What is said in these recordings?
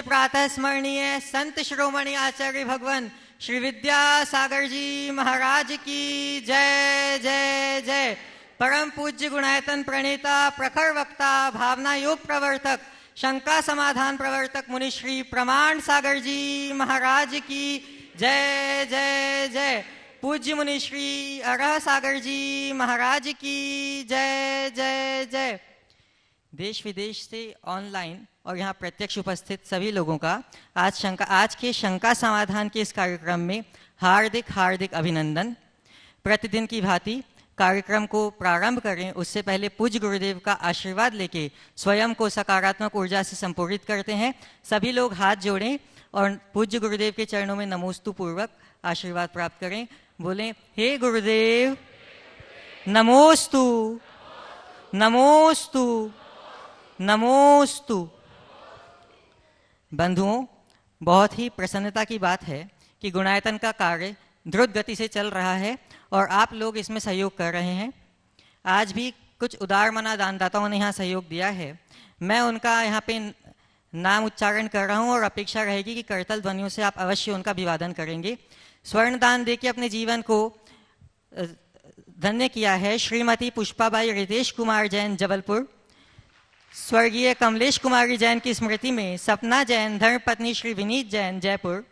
प्रातः स्मरणीय संत शिरोमणि आचार्य भगवान श्री विद्यासागर जी महाराज की जय जय जय। परम पूज्य गुणायतन प्रणेता प्रखर वक्ता भावना योग प्रवर्तक शंका समाधान प्रवर्तक मुनि श्री प्रमाण सागर जी महाराज की जय जय जय। पूज्य मुनि श्री अरह सागर जी महाराज की जय जय जय। देश विदेश से ऑनलाइन और यहाँ प्रत्यक्ष उपस्थित सभी लोगों का आज के शंका समाधान के इस कार्यक्रम में हार्दिक हार्दिक अभिनंदन। प्रतिदिन की भांति कार्यक्रम को प्रारंभ करें उससे पहले पूज्य गुरुदेव का आशीर्वाद लेके स्वयं को सकारात्मक ऊर्जा से संपूरित करते हैं। सभी लोग हाथ जोड़ें और पूज्य गुरुदेव के चरणों में नमोस्तु पूर्वक आशीर्वाद प्राप्त करें। बोलें, हे गुरुदेव नमोस्तु नमोस्तु नमोस्तु। बंधुओं, बहुत ही प्रसन्नता की बात है कि गुणायतन का कार्य द्रुत गति से चल रहा है और आप लोग इसमें सहयोग कर रहे हैं। आज भी कुछ उदारमना दानदाताओं ने यहाँ सहयोग दिया है। मैं उनका यहाँ पे नाम उच्चारण कर रहा हूँ और अपेक्षा रहेगी कि करतल ध्वनियों से आप अवश्य उनका अभिवादन करेंगे। स्वर्ण दान देके अपने जीवन को धन्य किया है श्रीमती पुष्पाबाई रितेश कुमार जैन जबलपुर, स्वर्गीय कमलेश कुमारी जैन की स्मृति में सपना जैन धर्मपत्नी श्री विनीत जैन जयपुर,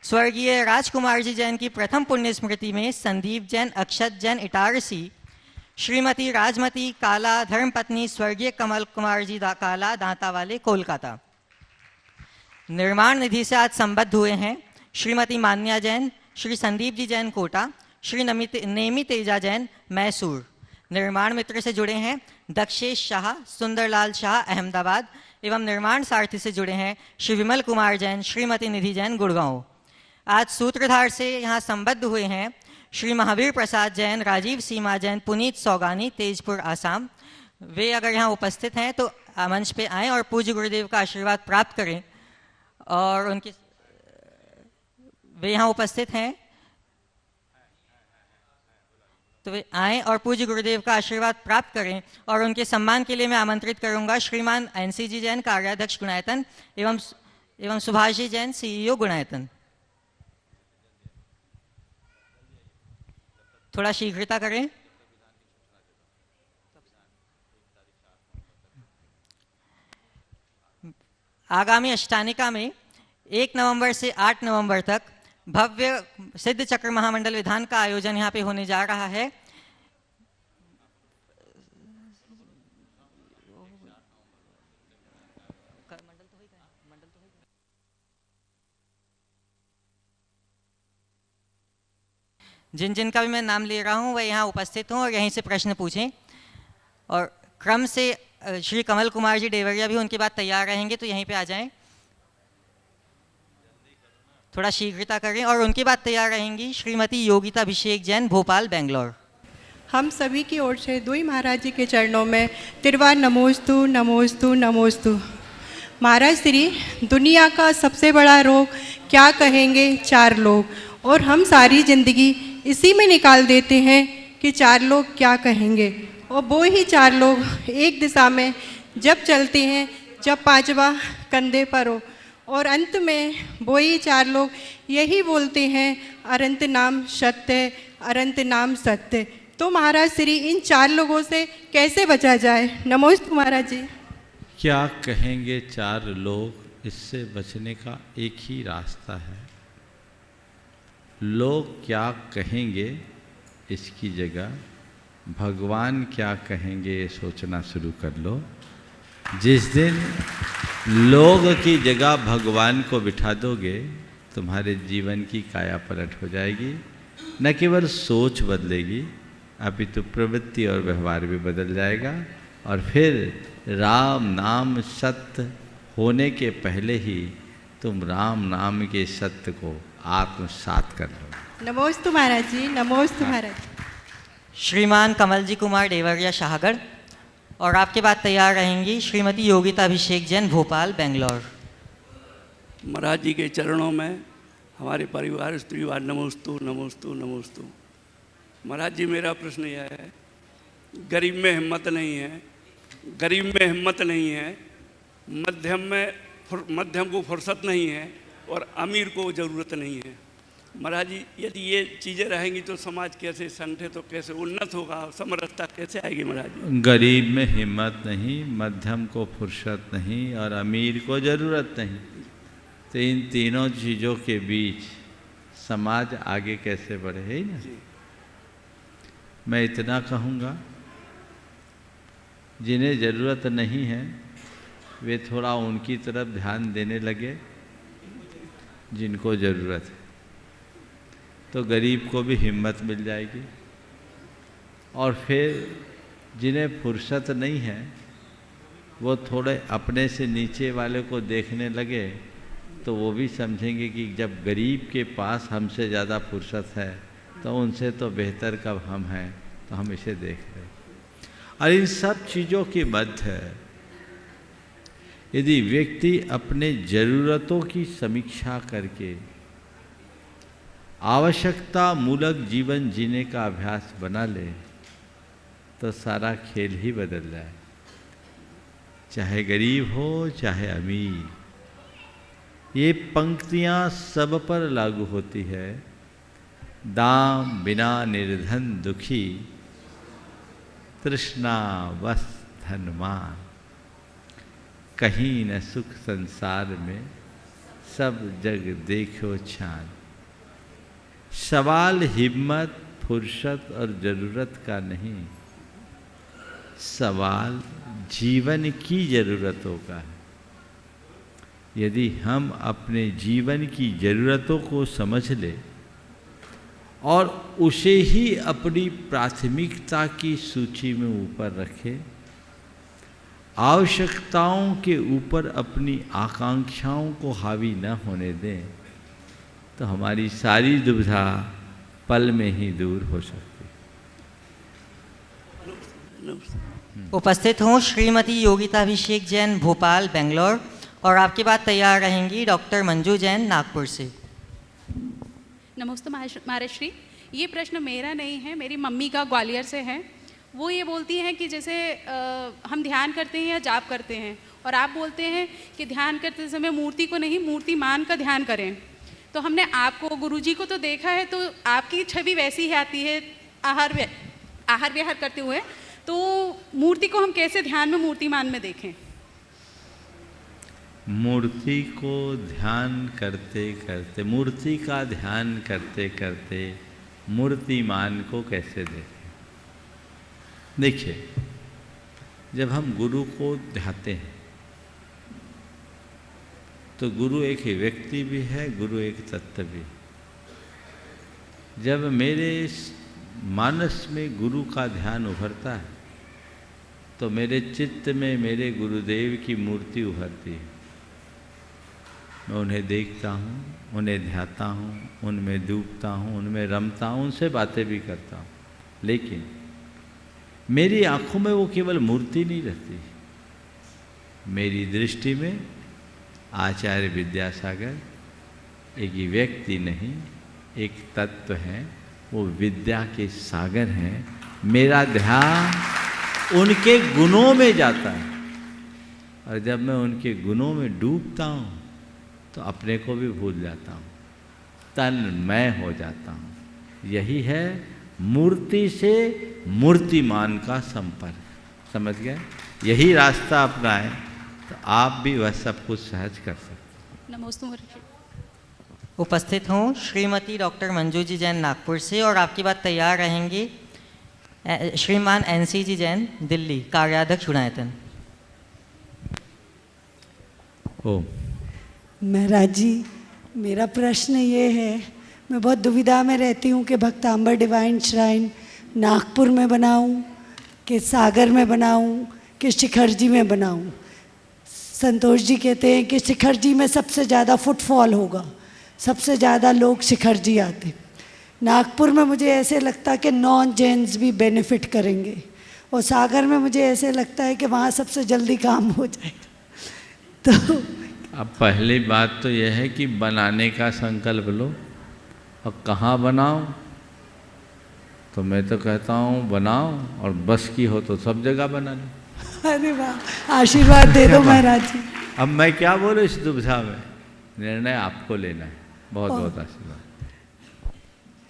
स्वर्गीय राजकुमार जी जैन की प्रथम पुण्य स्मृति में संदीप जैन अक्षत जैन इटारसी, श्रीमती राजमती काला धर्मपत्नी स्वर्गीय कमल कुमार जी काला दांता वाले कोलकाता। निर्माण निधि से आज संबद्ध हुए हैं श्रीमती मान्या जैन, श्री संदीप जी जैन कोटा, श्री नेमी तेजा जैन मैसूर। निर्माण मित्र से जुड़े हैं दक्षेश शाह, सुंदरलाल शाह अहमदाबाद एवं निर्माण सारथी से जुड़े हैं श्री विमल कुमार जैन, श्रीमती निधि जैन गुड़गांव। आज सूत्रधार से यहाँ संबद्ध हुए हैं श्री महावीर प्रसाद जैन, राजीव सीमा जैन, पुनीत सौगानी तेजपुर आसाम। वे अगर यहाँ उपस्थित हैं तो मंच पे आएँ और पूज्य गुरुदेव का आशीर्वाद प्राप्त करें। और उनके वे यहाँ उपस्थित हैं तो वे आएँ और पूज्य गुरुदेव का आशीर्वाद प्राप्त करें। और उनके सम्मान के लिए मैं आमंत्रित करूंगा श्रीमान एनसी जी जैन कार्याध्यक्ष गुणायतन एवं सुभाष जी जैन सीईओ गुणायतन। थोड़ा शीघ्रता करें। आगामी अष्टानिका में 1 नवंबर से 8 नवंबर तक भव्य सिद्ध चक्र महामंडल विधान का आयोजन यहाँ पे होने जा रहा है। जिन जिन का भी मैं नाम ले रहा हूँ वह यहाँ उपस्थित हों और यहीं से प्रश्न पूछें। और क्रम से श्री कमल कुमार जी देवरिया भी उनके बाद तैयार रहेंगे तो यहीं पे आ जाएं। थोड़ा शीघ्रता करें। और उनके बाद तैयार रहेंगी श्रीमती योगिता अभिषेक जैन भोपाल बेंगलोर। हम सभी की ओर से दुई महाराज जी के चरणों में तिरवार नमोस्तु नमोस्तु नमोस्तु। महाराज श्री, दुनिया का सबसे बड़ा रोग क्या कहेंगे 4 लोग, और हम सारी जिंदगी इसी में निकाल देते हैं कि 4 लोग क्या कहेंगे। और वो ही 4 लोग एक दिशा में जब चलते हैं जब 5वां कंधे पर हो, और अंत में वो ही 4 लोग यही बोलते हैं अनंत नाम सत्य, अनंत नाम सत्य। तो महाराज श्री, इन 4 लोगों से कैसे बचा जाए? नमोस्तु महाराज जी। क्या कहेंगे 4 लोग, इससे बचने का एक ही रास्ता है। लोग क्या कहेंगे इसकी जगह भगवान क्या कहेंगे ये सोचना शुरू कर लो। जिस दिन लोग की जगह भगवान को बिठा दोगे तुम्हारे जीवन की काया पलट हो जाएगी। न केवल सोच बदलेगी अपितु प्रवृत्ति और व्यवहार भी बदल जाएगा। और फिर राम नाम सत्य होने के पहले ही तुम राम नाम के सत्य को आत्मसात कर लो। नमोस्तु महाराज जी, नमोस्तु महाराज। श्रीमान कमल जी कुमार देवरिया शाहगढ़। और आपके बाद तैयार रहेंगी श्रीमती योगिता अभिषेक जैन भोपाल बेंगलोर। महाराज जी के चरणों में हमारे परिवार स्त्रीवार नमोस्तु नमोस्तु नमोस्तु। महाराज जी, मेरा प्रश्न यह है, गरीब में हिम्मत नहीं है, गरीब में हिम्मत नहीं है, मध्यम में मध्यम को फुर्सत नहीं है और अमीर को ज़रूरत नहीं है। महाराज जी, यदि ये चीज़ें रहेंगी तो समाज कैसे संगठित तो कैसे उन्नत होगा, समरसता कैसे आएगी महाराज जी? गरीब में हिम्मत नहीं, मध्यम को फुर्सत नहीं और अमीर को ज़रूरत नहीं, तो इन तीनों चीज़ों के बीच समाज आगे कैसे बढ़े, है ना? मैं इतना कहूँगा, जिन्हें ज़रूरत नहीं है वे थोड़ा उनकी तरफ ध्यान देने लगे, जिनको ज़रूरत है, तो गरीब को भी हिम्मत मिल जाएगी। और फिर जिन्हें फुर्सत नहीं है वो थोड़े अपने से नीचे वाले को देखने लगे, तो वो भी समझेंगे कि जब गरीब के पास हमसे ज़्यादा फुर्सत है तो उनसे तो बेहतर कब हम हैं, तो हम इसे देख रहे हैं। और इन सब चीज़ों के मध्य यदि व्यक्ति अपने ज़रूरतों की समीक्षा करके आवश्यकता मूलक जीवन जीने का अभ्यास बना ले तो सारा खेल ही बदल जाए, चाहे गरीब हो चाहे अमीर। ये पंक्तियाँ सब पर लागू होती है। दाम बिना निर्धन दुखी, तृष्णा बस धनवान, कहीं न सुख संसार में, सब जग देखो छान। सवाल हिम्मत, फुर्सत और ज़रूरत का नहीं, सवाल जीवन की ज़रूरतों का है। यदि हम अपने जीवन की ज़रूरतों को समझ ले और उसे ही अपनी प्राथमिकता की सूची में ऊपर रखें, आवश्यकताओं के ऊपर अपनी आकांक्षाओं को हावी न होने दें, तो हमारी सारी दुविधा पल में ही दूर हो सकती है। उपस्थित हूँ श्रीमती योगिताभिषेक जैन, भोपाल, बेंगलोर, और आपके बाद तैयार रहेंगी डॉक्टर मंजू जैन, नागपुर से। नमस्ते महाराज श्री। ये प्रश्न मेरा नहीं है, मेरी मम्मी का, ग्वालियर से है। वो ये बोलती हैं कि जैसे हम ध्यान करते हैं या जाप करते हैं, और आप बोलते हैं कि ध्यान करते समय मूर्ति को नहीं, मूर्तिमान का ध्यान करें। तो हमने आपको, गुरुजी को तो देखा है, तो आपकी छवि वैसी ही आती है आहार विहार करते हुए। तो मूर्ति को हम कैसे ध्यान में मूर्तिमान में देखें? मूर्ति को ध्यान करते करते, मूर्ति का ध्यान करते करते मूर्तिमान को कैसे देखें? देखिए, जब हम गुरु को ध्याते हैं तो गुरु एक व्यक्ति भी है, गुरु एक तत्व भी। जब मेरे मानस में गुरु का ध्यान उभरता है तो मेरे चित्त में मेरे गुरुदेव की मूर्ति उभरती है। मैं उन्हें देखता हूँ, उन्हें ध्याता हूँ, उनमें डूबता हूँ, उनमें रमता हूँ, उनसे बातें भी करता हूँ। लेकिन मेरी आँखों में वो केवल मूर्ति नहीं रहती, मेरी दृष्टि में आचार्य विद्यासागर एक व्यक्ति नहीं, एक तत्व है, वो विद्या के सागर हैं। मेरा ध्यान उनके गुणों में जाता है, और जब मैं उनके गुणों में डूबता हूँ तो अपने को भी भूल जाता हूँ, तन्मय हो जाता हूँ। यही है मूर्ति से मूर्तिमान का संपर्क। समझ गए? यही रास्ता अपनाएं तो आप भी वह सब कुछ सहज कर सकते। नमस्ते। उपस्थित हूँ श्रीमती डॉक्टर मंजू जी जैन, नागपुर से, और आपकी बात तैयार रहेंगे श्रीमान NC जी जैन, दिल्ली, कार्याध्यक्ष गुणायतन। ओम। महाराज जी, मेरा प्रश्न ये है, मैं बहुत दुविधा में रहती हूँ कि भक्तांबर डिवाइन श्राइन नागपुर में बनाऊँ कि सागर में बनाऊँ कि शिखर जी में बनाऊँ। संतोष जी कहते हैं कि शिखर जी में सबसे ज़्यादा फुटफॉल होगा, सबसे ज़्यादा लोग शिखर जी आते। नागपुर में मुझे ऐसे लगता है कि नॉन जैन्स भी बेनिफिट करेंगे, और सागर में मुझे ऐसे लगता है कि वहाँ सबसे जल्दी काम हो जाएगा। तो अब पहली बात तो यह है कि बनाने का संकल्प लो, और कहाँ बनाओ? तो मैं तो कहता हूँ बनाओ, और बस की हो तो सब जगह बना लो। अरे वाह, आशीर्वाद दे दो महाराज जी। अब मैं क्या बोलूं इस दुविधा में, निर्णय आपको लेना है। बहुत बहुत आशीर्वाद।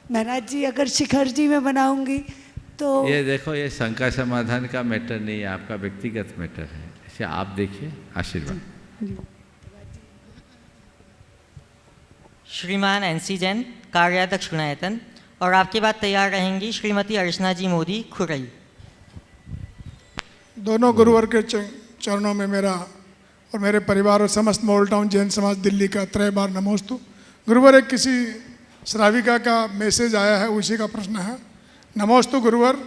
महाराज जी अगर शिखर जी में बनाऊंगी तो ये देखो, ये शंका समाधान का मैटर नहीं है, आपका व्यक्तिगत मैटर है, इसे आप देखिए। आशीर्वाद। श्रीमान एनसी जैन, कार्याध्यक्ष गुणायतन, और आपके बाद तैयार रहेंगी श्रीमती अर्चना जी मोदी, खुरई। दोनों गुरुवर के चरणों में मेरा और मेरे परिवार और समस्त मॉडल टाउन जैन समाज दिल्ली का 3 बार नमोस्तु। गुरुवर, एक किसी श्राविका का मैसेज आया है, उसी का प्रश्न है। नमोस्तु गुरुवर,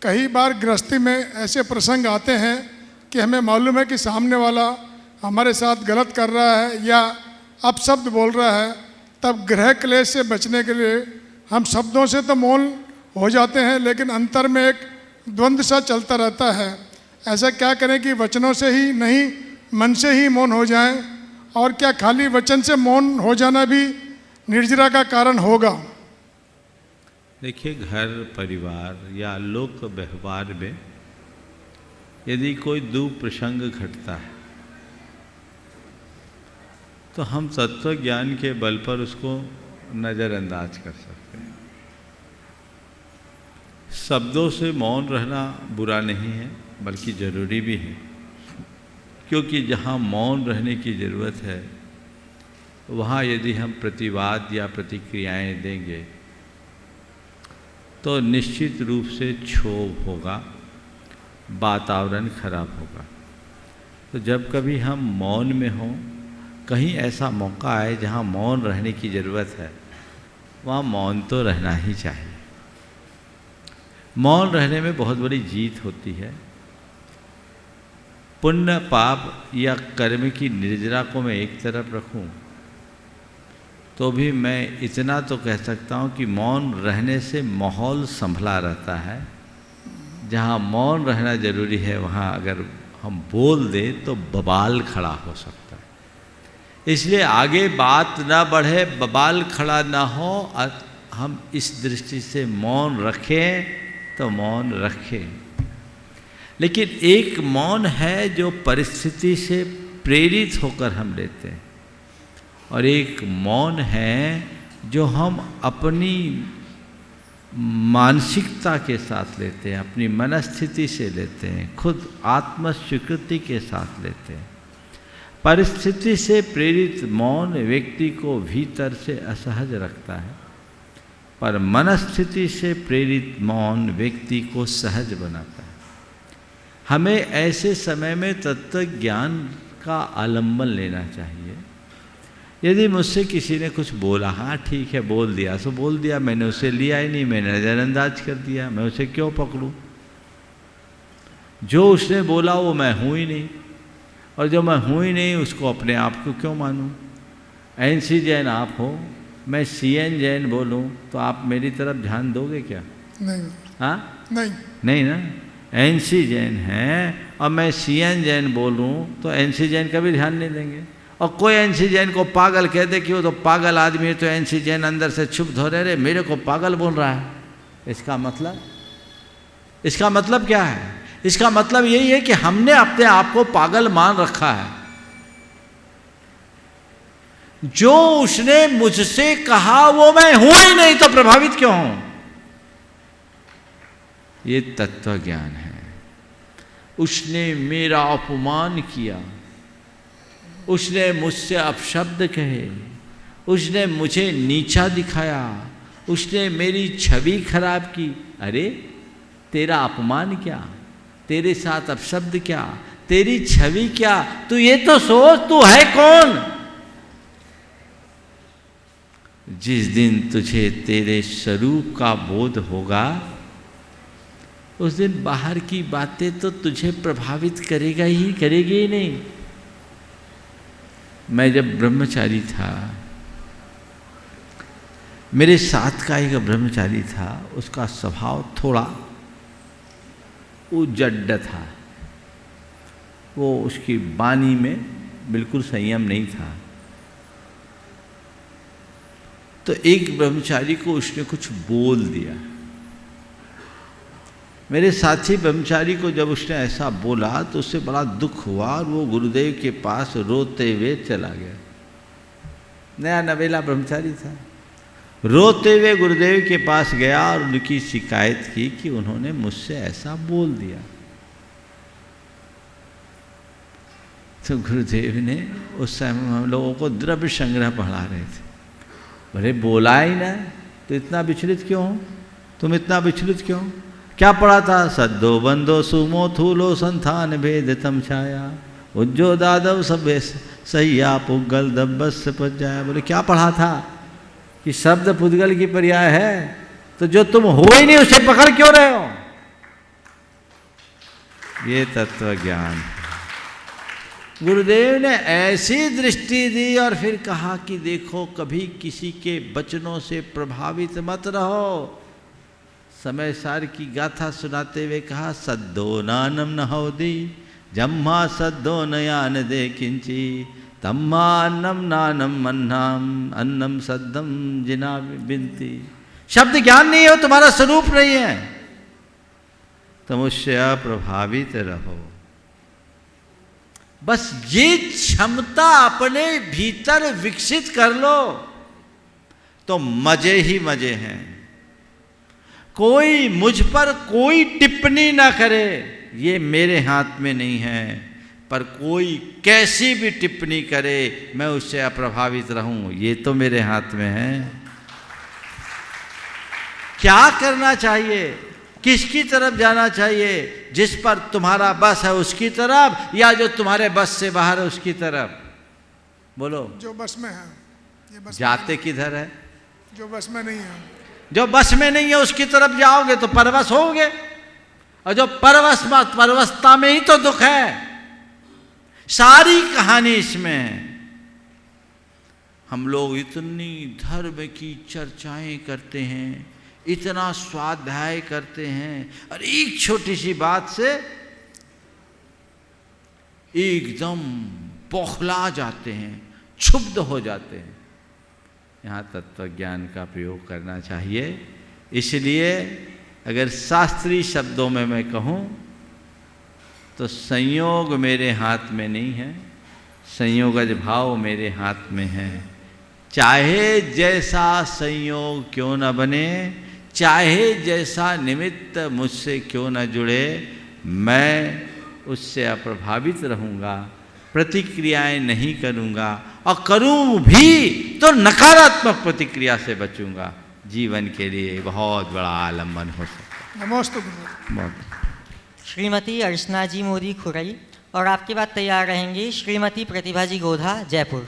कई बार गृहस्थी में ऐसे प्रसंग आते हैं कि हमें मालूम है कि सामने वाला हमारे साथ गलत कर रहा है या अपशब्द बोल रहा है, तब गृह क्लेश से बचने के लिए हम शब्दों से तो मौन हो जाते हैं, लेकिन अंतर में एक द्वंद्व सा चलता रहता है। ऐसा क्या करें कि वचनों से ही नहीं, मन से ही मौन हो जाएं? और क्या खाली वचन से मौन हो जाना भी निर्जरा का कारण होगा? देखिए, घर परिवार या लोक व्यवहार में यदि कोई दुप्रसंग घटता है तो हम तत्व ज्ञान के बल पर उसको नज़रअंदाज कर सकते हैं। शब्दों से मौन रहना बुरा नहीं है, बल्कि ज़रूरी भी है, क्योंकि जहाँ मौन रहने की ज़रूरत है वहाँ यदि हम प्रतिवाद या प्रतिक्रियाएं देंगे तो निश्चित रूप से क्षोभ होगा, वातावरण खराब होगा। तो जब कभी हम मौन में हों, कहीं ऐसा मौका आए जहाँ मौन रहने की ज़रूरत है, वहाँ मौन तो रहना ही चाहिए। मौन रहने में बहुत बड़ी जीत होती है। पुण्य पाप या कर्म की निर्जरा को मैं एक तरफ रखूं तो भी मैं इतना तो कह सकता हूं कि मौन रहने से माहौल संभला रहता है। जहां मौन रहना जरूरी है वहां अगर हम बोल दें तो बवाल खड़ा हो सकता है। इसलिए आगे बात ना बढ़े, बवाल खड़ा ना हो, हम इस दृष्टि से मौन रखें तो मौन रखें। लेकिन एक मौन है जो परिस्थिति से प्रेरित होकर हम लेते हैं, और एक मौन है जो हम अपनी मानसिकता के साथ लेते हैं, अपनी मनस्थिति से लेते हैं, खुद आत्मस्वीकृति के साथ लेते हैं। परिस्थिति से प्रेरित मौन व्यक्ति को भीतर से असहज रखता है, पर मनस्थिति से प्रेरित मौन व्यक्ति को सहज बनाता है। हमें ऐसे समय में तत्व ज्ञान का आलंबन लेना चाहिए। यदि मुझसे किसी ने कुछ बोला, हाँ ठीक है बोल दिया सो बोल दिया, मैंने उसे लिया ही नहीं, मैंने नज़रअंदाज कर दिया, मैं उसे क्यों पकड़ूं? जो उसने बोला वो मैं हूँ ही नहीं, और जो मैं हूँ ही नहीं उसको अपने आप को क्यों मानूं? एनसी जैन आप हो, मैं सीएन जैन बोलूं तो आप मेरी तरफ ध्यान दोगे क्या? नहीं। हाँ नहीं ना। एनसी जैन हैं और मैं सीएन जैन बोलूं तो एनसी जैन कभी ध्यान नहीं देंगे। और कोई एनसी जैन को पागल कह दे कि वो तो पागल आदमी है, तो एनसी जैन अंदर से चुप धोरे रहे, मेरे को पागल बोल रहा है। इसका मतलब क्या है? इसका मतलब यही है कि हमने अपने आप को पागल मान रखा है। जो उसने मुझसे कहा वो मैं हूं ही नहीं, तो प्रभावित क्यों हूं? ये तत्व ज्ञान है। उसने मेरा अपमान किया, उसने मुझसे अपशब्द कहे, उसने मुझे नीचा दिखाया, उसने मेरी छवि खराब की। अरे तेरा अपमान क्या, तेरे साथ अपशब्द क्या, तेरी छवि क्या? तू ये तो सोच, तू है कौन? जिस दिन तुझे तेरे स्वरूप का बोध होगा उस दिन बाहर की बातें तो तुझे प्रभावित करेगी ही नहीं। मैं जब ब्रह्मचारी था, मेरे साथ का एक ब्रह्मचारी था, उसका स्वभाव थोड़ा उजड्ड था। वो उसकी वाणी में बिल्कुल संयम नहीं था। तो एक ब्रह्मचारी को उसने कुछ बोल दिया, मेरे साथी ब्रह्मचारी को जब उसने ऐसा बोला तो उससे बड़ा दुख हुआ और वो गुरुदेव के पास रोते हुए चला गया। नया नवेला ब्रह्मचारी था, रोते हुए गुरुदेव के पास गया और उनकी शिकायत की कि उन्होंने मुझसे ऐसा बोल दिया। तो गुरुदेव ने उस समय हम लोगों को द्रव्य संग्रह पढ़ा रहे थे, बोले बोला ही ना तो इतना विचलित क्यों हो, तुम इतना विचलित क्यों? क्या पढ़ा था? सद्दो बंदो सुमो थूलो संथान भेद तम छाया उज्जो दादव सब सैया पुगल दब्बस से पच जाया। बोले क्या पढ़ा था कि शब्द पुद्गल की पर्याय है, तो जो तुम हो ही नहीं उसे पकड़ क्यों रहे हो? ये तत्व ज्ञान। गुरुदेव ने ऐसी दृष्टि दी और फिर कहा कि देखो कभी किसी के वचनों से प्रभावित मत रहो। समय सार की गाथा सुनाते हुए कहा सद्दो नानम न होदी जम्मा सद्दो नयान दे किंची तम्मा अन्नम नानम अन्नाम अन्नम सद्दम जिना बिनती। शब्द ज्ञान नहीं हो, तुम्हारा स्वरूप नहीं है, तुम उससे अप्रभावित रहो। बस ये क्षमता अपने भीतर विकसित कर लो तो मजे ही मजे हैं। कोई मुझ पर कोई टिप्पणी ना करे, ये मेरे हाथ में नहीं है, पर कोई कैसी भी टिप्पणी करे मैं उससे अप्रभावित रहूं, ये तो मेरे हाथ में है। क्या करना चाहिए, किसकी तरफ जाना चाहिए? जिस पर तुम्हारा बस है उसकी तरफ, या जो तुम्हारे बस से बाहर है उसकी तरफ? बोलो। जो बस में है। ये बस जाते किधर है? जो बस में नहीं है। जो बस में नहीं है उसकी तरफ जाओगे तो परवश होगे, और जो परवशता में ही तो दुख है। सारी कहानी इसमें है। हम लोग इतनी धर्म की चर्चाएं करते हैं, इतना स्वाध्याय करते हैं, और एक छोटी सी बात से एकदम बौखला जाते हैं, क्षुब्ध हो जाते हैं। यहाँ तत्व ज्ञान का प्रयोग करना चाहिए। इसलिए अगर शास्त्रीय शब्दों में मैं कहूँ तो संयोग मेरे हाथ में नहीं है, संयोगज भाव मेरे हाथ में है। चाहे जैसा संयोग क्यों न बने, चाहे जैसा निमित्त मुझसे क्यों न जुड़े, मैं उससे अप्रभावित रहूँगा, प्रतिक्रियाएं नहीं करूँगा, और करूँ भी तो नकारात्मक प्रतिक्रिया से बचूँगा। जीवन के लिए बहुत बड़ा आलम्बन हो सकता है। नमस्ते गुरु। श्रीमती अर्चना जी मोदी खुरई, और आपके बाद तैयार रहेंगी श्रीमती प्रतिभा जी गोधा जयपुर।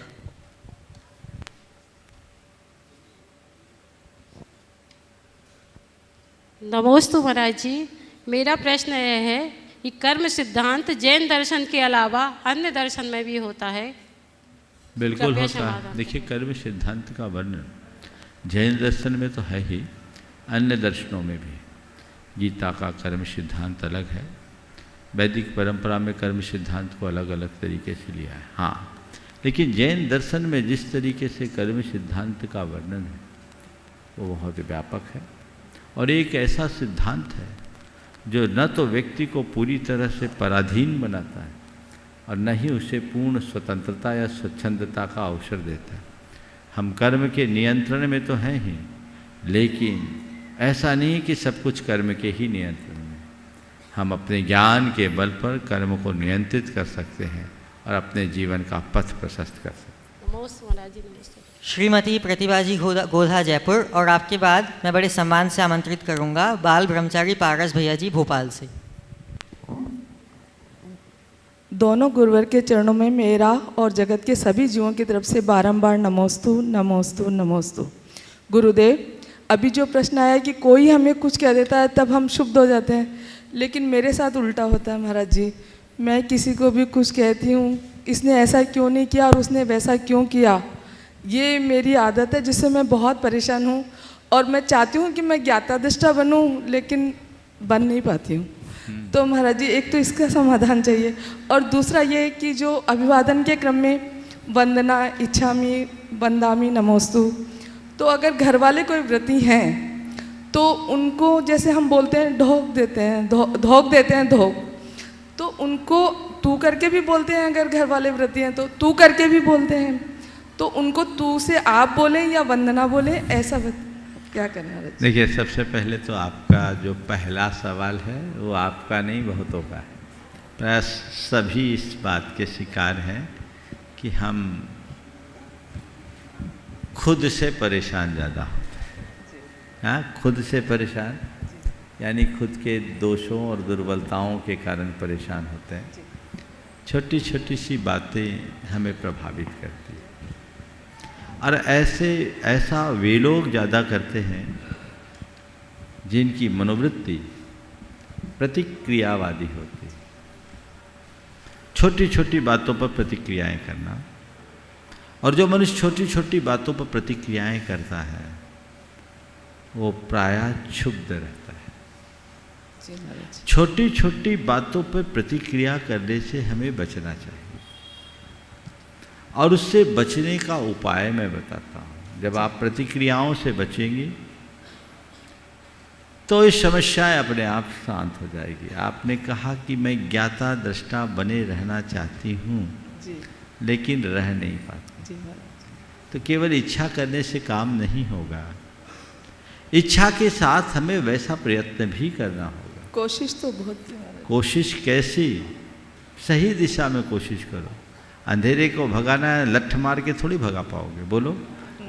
नमोस्तु महाराज जी, मेरा प्रश्न यह है कि कर्म सिद्धांत जैन दर्शन के अलावा अन्य दर्शन में भी होता है? बिल्कुल होता है। देखिए, कर्म सिद्धांत का वर्णन जैन दर्शन में तो है ही, अन्य दर्शनों में भी। गीता का कर्म सिद्धांत अलग है, वैदिक परंपरा में कर्म सिद्धांत को अलग अलग तरीके से लिया है। हाँ, लेकिन जैन दर्शन में जिस तरीके से कर्म सिद्धांत का वर्णन है वो बहुत व्यापक है, और एक ऐसा सिद्धांत है जो न तो व्यक्ति को पूरी तरह से पराधीन बनाता है और न ही उसे पूर्ण स्वतंत्रता या स्वच्छंदता का अवसर देता है। हम कर्म के नियंत्रण में तो हैं ही, लेकिन ऐसा नहीं कि सब कुछ कर्म के ही नियंत्रण में। हम अपने ज्ञान के बल पर कर्म को नियंत्रित कर सकते हैं और अपने जीवन का पथ प्रशस्त कर सकते हैं। श्रीमती प्रतिभा जी गोधा जयपुर, और आपके बाद मैं बड़े सम्मान से आमंत्रित करूंगा बाल ब्रह्मचारी पारस भैया जी भोपाल से। दोनों गुरुवर के चरणों में मेरा और जगत के सभी जीवों की तरफ से बारंबार नमोस्तु नमोस्तु नमोस्तु। गुरुदेव, अभी जो प्रश्न आया कि कोई हमें कुछ कह देता है तब हम शुद्ध हो जाते हैं, लेकिन मेरे साथ उल्टा होता है महाराज जी। मैं किसी को भी कुछ कहती हूँ, इसने ऐसा क्यों नहीं किया और उसने वैसा क्यों किया, ये मेरी आदत है जिससे मैं बहुत परेशान हूँ। और मैं चाहती हूँ कि मैं ज्ञातादृष्टा बनूँ, लेकिन बन नहीं पाती हूँ। तो महाराज जी, एक तो इसका समाधान चाहिए, और दूसरा ये कि जो अभिवादन के क्रम में वंदना इच्छामी वंदामी नमोस्तु, तो अगर घर वाले कोई व्रती हैं तो उनको जैसे हम बोलते हैं ढोक देते हैं, धोक देते हैं, धोक, तो उनको तू करके भी बोलते हैं, अगर घर वाले व्रती हैं तो तू करके भी बोलते हैं, तो उनको तू से आप बोलें या वंदना बोलें, ऐसा क्या करना है? देखिए, सबसे पहले तो आपका जो पहला सवाल है वो आपका नहीं, बहुतों का है। प्राय सभी इस बात के शिकार हैं कि हम खुद से परेशान ज़्यादा होते हैं। हाँ, खुद से परेशान यानी खुद के दोषों और दुर्बलताओं के कारण परेशान होते हैं। छोटी छोटी सी बातें हमें प्रभावित करती हैं, और ऐसा वे लोग ज़्यादा करते हैं जिनकी मनोवृत्ति प्रतिक्रियावादी होती है। छोटी छोटी बातों पर प्रतिक्रियाएं करना, और जो मनुष्य छोटी छोटी बातों पर प्रतिक्रियाएं करता है वो प्रायः क्षुब्ध रहता है। छोटी छोटी बातों पर प्रतिक्रिया करने से हमें बचना चाहिए, और उससे बचने का उपाय मैं बताता हूँ। जब आप प्रतिक्रियाओं से बचेंगे तो ये समस्याएं अपने आप शांत हो जाएगी। आपने कहा कि मैं ज्ञाता दृष्टा बने रहना चाहती हूँ, लेकिन रह नहीं पाती। तो केवल इच्छा करने से काम नहीं होगा, इच्छा के साथ हमें वैसा प्रयत्न भी करना होगा। कोशिश तो बहुत, कोशिश कैसी? सही दिशा में कोशिश करो। अंधेरे को भगाना है, लठ मार के थोड़ी भगा पाओगे। बोलो,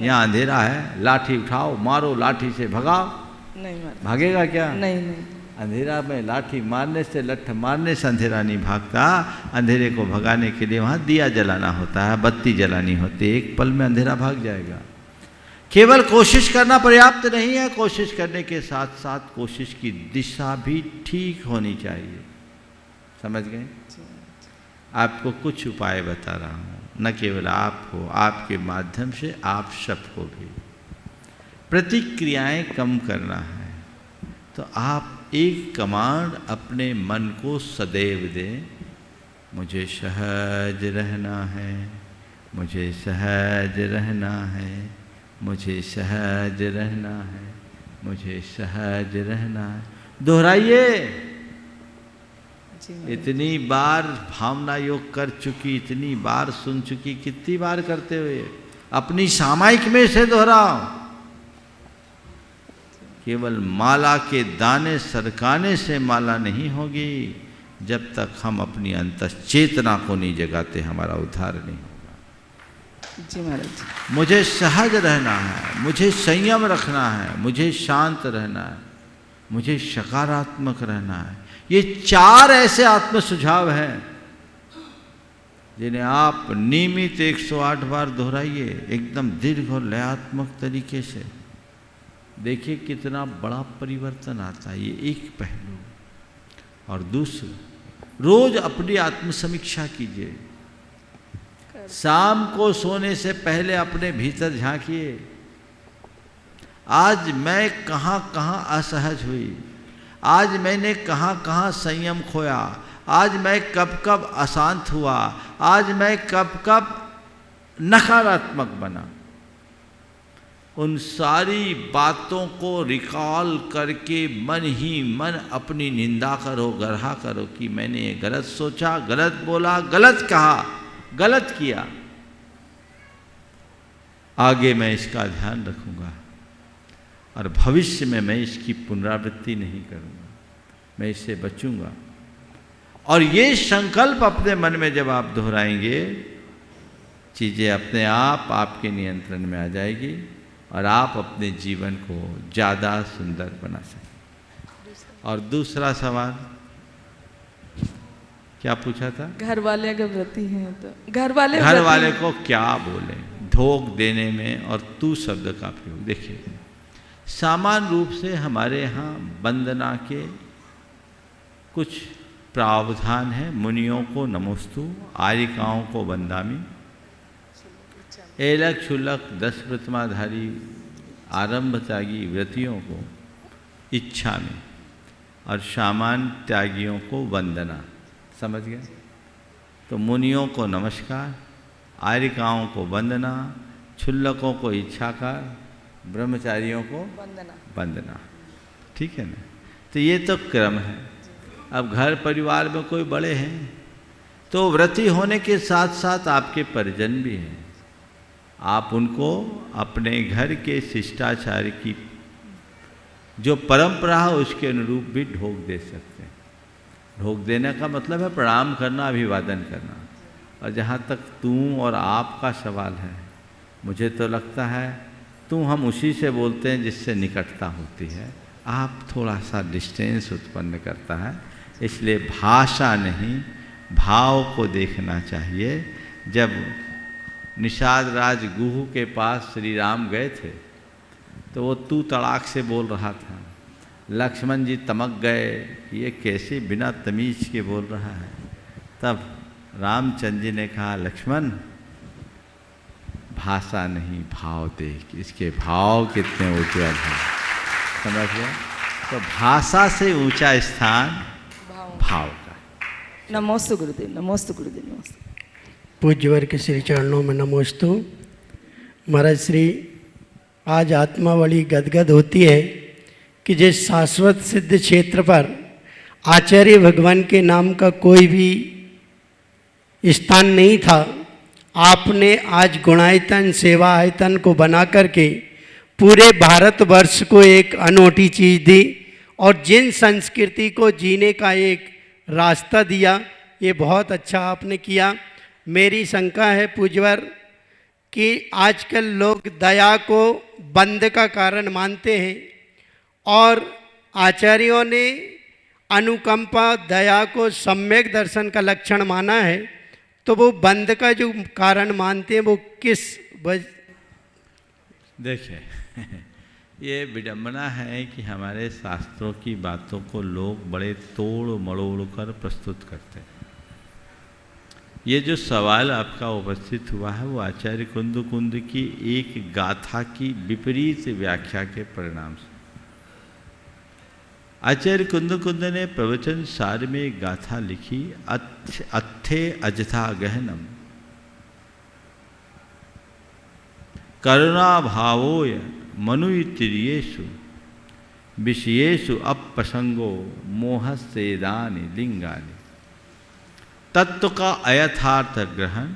यहाँ अंधेरा है, लाठी उठाओ, मारो, लाठी से भगाओ, नहीं भागेगा क्या? नहीं। अंधेरा में लाठी मारने से, लठ मारने से अंधेरा नहीं भागता। अंधेरे को भगाने के लिए वहाँ दिया जलाना होता है, बत्ती जलानी होती है, एक पल में अंधेरा भाग जाएगा। केवल कोशिश करना पर्याप्त नहीं है, कोशिश करने के साथ साथ कोशिश की दिशा भी ठीक होनी चाहिए। समझ गए? आपको कुछ उपाय बता रहा हूँ, न केवल आपको, आपके माध्यम से आप सबको भी प्रतिक्रियाएं कम करना है। तो आप एक कमांड अपने मन को सदैव दें, मुझे सहज रहना है, मुझे सहज रहना है, मुझे सहज रहना है, मुझे सहज रहना है। दोहराइए। इतनी बार भावना योग कर चुकी, इतनी बार सुन चुकी, कितनी बार करते हुए अपनी सामायिक में से दोहराओ। केवल माला के दाने सरकाने से माला नहीं होगी। जब तक हम अपनी अंतश्चेतना को नहीं जगाते हमारा उद्धार नहीं होगा। जी महाराज। मुझे सहज रहना है, मुझे संयम रखना है, मुझे शांत रहना है, मुझे सकारात्मक रहना है। ये 4 ऐसे आत्म सुझाव हैं जिन्हें आप नियमित 108 बार दोहराइए, एकदम दीर्घ और लयात्मक तरीके से। देखिए कितना बड़ा परिवर्तन आता है। ये एक पहलू। और दूसरा, रोज अपनी आत्मसमीक्षा कीजिए। शाम को सोने से पहले अपने भीतर झांकिए, आज मैं कहाँ कहाँ असहज हुई, आज मैंने कहाँ कहाँ संयम खोया, आज मैं कब कब अशांत हुआ, आज मैं कब कब नकारात्मक बना। उन सारी बातों को रिकॉल करके मन ही मन अपनी निंदा करो, गर्हा करो कि मैंने ये गलत सोचा, गलत बोला, गलत कहा, गलत किया। आगे मैं इसका ध्यान रखूंगा और भविष्य में मैं इसकी पुनरावृत्ति नहीं करूंगा, मैं इससे बचूंगा। और ये संकल्प अपने मन में जब आप दोहराएंगे, चीज़ें अपने आप आपके नियंत्रण में आ जाएगी और आप अपने जीवन को ज़्यादा सुंदर बना सकें। और दूसरा सवाल क्या पूछा था? घर वाले अगर व्रती हैं तो घर वाले को क्या बोले धोख देने में और तू शब्द का प्रयोग? देखिए, सामान्य रूप से हमारे यहाँ वंदना के कुछ प्रावधान है। मुनियों को नमोस्तु, आर्यिकाओं को वंदामि, एलक क्षुलक 10 प्रतिमाधारी आरंभ त्यागी व्रतियों को इच्छा में, और सामान्य त्यागियों को वंदना। समझ गए? तो मुनियों को नमस्कार, आर्यिकाओं को वंदना, क्षुल्लकों को इच्छा का, ब्रह्मचारियों को वंदना। ठीक है ना। तो ये तो क्रम है। अब घर परिवार में कोई बड़े हैं तो व्रती होने के साथ साथ आपके परिजन भी हैं, आप उनको अपने घर के शिष्टाचार की जो परंपरा है उसके अनुरूप भी ढोक दे सकते हैं। ढोक देने का मतलब है प्रणाम करना, अभिवादन करना। और जहाँ तक तू और आप का सवाल है, मुझे तो लगता है तू हम उसी से बोलते हैं जिससे निकटता होती है, आप थोड़ा सा डिस्टेंस उत्पन्न करता है। इसलिए भाषा नहीं भाव को देखना चाहिए। जब निषाद राज गुहू के पास श्री राम गए थे तो वो तू तड़ाक से बोल रहा था। लक्ष्मण जी तमक गए कि ये कैसे बिना तमीज के बोल रहा है। तब रामचंद्र जी ने कहा, लक्ष्मण भाषा नहीं भाव देख, इसके भाव कितने उज्ज्वल हैं, समझ गए। तो भाषा से ऊंचा स्थान भाव का। नमोस्तु गुरुदेव, नमोस्तु गुरुदेव, नमस्ते। पूज्यवर के श्री चरणों में नमोस्तु। महाराज श्री, आज आत्मा बड़ी गदगद होती है कि जिस शाश्वत सिद्ध क्षेत्र पर आचार्य भगवान के नाम का कोई भी स्थान नहीं था, आपने आज गुणायतन सेवा आयतन को बना करके पूरे भारतवर्ष को एक अनोखी चीज़ दी और जिन संस्कृति को जीने का एक रास्ता दिया, ये बहुत अच्छा आपने किया। मेरी शंका है पूज्यवर कि आजकल लोग दया को बंद का कारण मानते हैं और आचार्यों ने अनुकंपा दया को सम्यक दर्शन का लक्षण माना है, तो वो बंद का जो कारण मानते हैं वो किस देखिए ये विडंबना है कि हमारे शास्त्रों की बातों को लोग बड़े तोड़ मड़ोड़ कर प्रस्तुत करते हैं। ये जो सवाल आपका उपस्थित हुआ है वो आचार्य कुंद की एक गाथा की विपरीत व्याख्या के परिणाम से। आचार्य कुंद ने प्रवचन सार में एक गाथा लिखी, अत्थे अजथा गहनम करुणा भावोय मनुतिर्येषु विषयेषु अपसंगो मोहस्सेदानि लिंगानि। तत्व का अयथार्थ ग्रहण,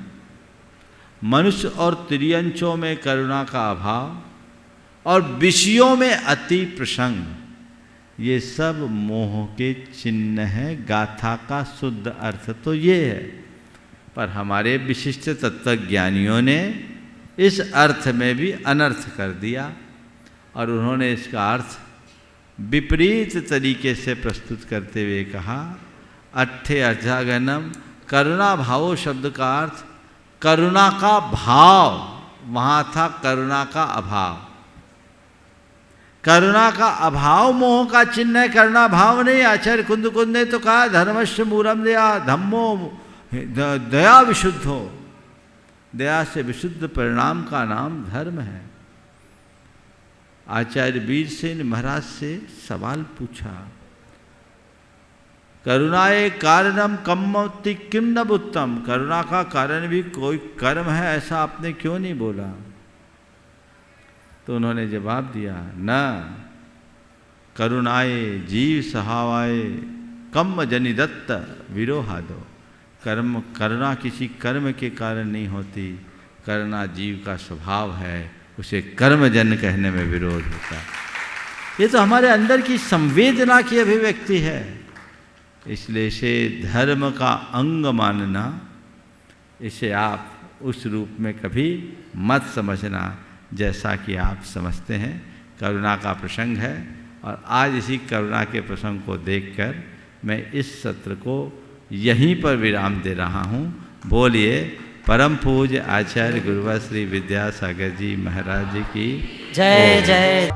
मनुष्य और तिर्यंचों में करुणा का अभाव और विषयों में अति प्रसंग, ये सब मोह के चिन्ह है। गाथा का शुद्ध अर्थ तो ये है, पर हमारे विशिष्ट तत्वज्ञानियों ने इस अर्थ में भी अनर्थ कर दिया और उन्होंने इसका अर्थ विपरीत तरीके से प्रस्तुत करते हुए कहा, अट्ठे अर्जागनम, करुणा भावो शब्द का अर्थ करुणा का भाव, वहाँ था करुणा का अभाव। करुणा का अभाव मोह का चिन्ह है, करुणा भाव नहीं। आचार्य कुंद ने तो कहा धर्मस्य मूलम दया, धम्मो दया विशुद्धो, दया से विशुद्ध परिणाम का नाम धर्म है। आचार्य वीर सेन महाराज से सवाल पूछा, करुणाए कारणम कम्मति किम न उत्तम, करुणा का कारण भी कोई कर्म है, ऐसा आपने क्यों नहीं बोला। तो उन्होंने जवाब दिया, न करुणाए जीव सहावाए कम्म जनिदत्त विरोहादो, कर्म करुणा किसी कर्म के कारण नहीं होती, करुणा जीव का स्वभाव है, उसे कर्मजन कहने में विरोध होता है। ये तो हमारे अंदर की संवेदना की अभिव्यक्ति है। इसलिए इसे धर्म का अंग मानना, इसे आप उस रूप में कभी मत समझना जैसा कि आप समझते हैं। करुणा का प्रसंग है और आज इसी करुणा के प्रसंग को देखकर मैं इस सत्र को यहीं पर विराम दे रहा हूँ। बोलिए परम पूज्य आचार्य गुरुवर श्री विद्यासागर जी महाराज जी की जय जय।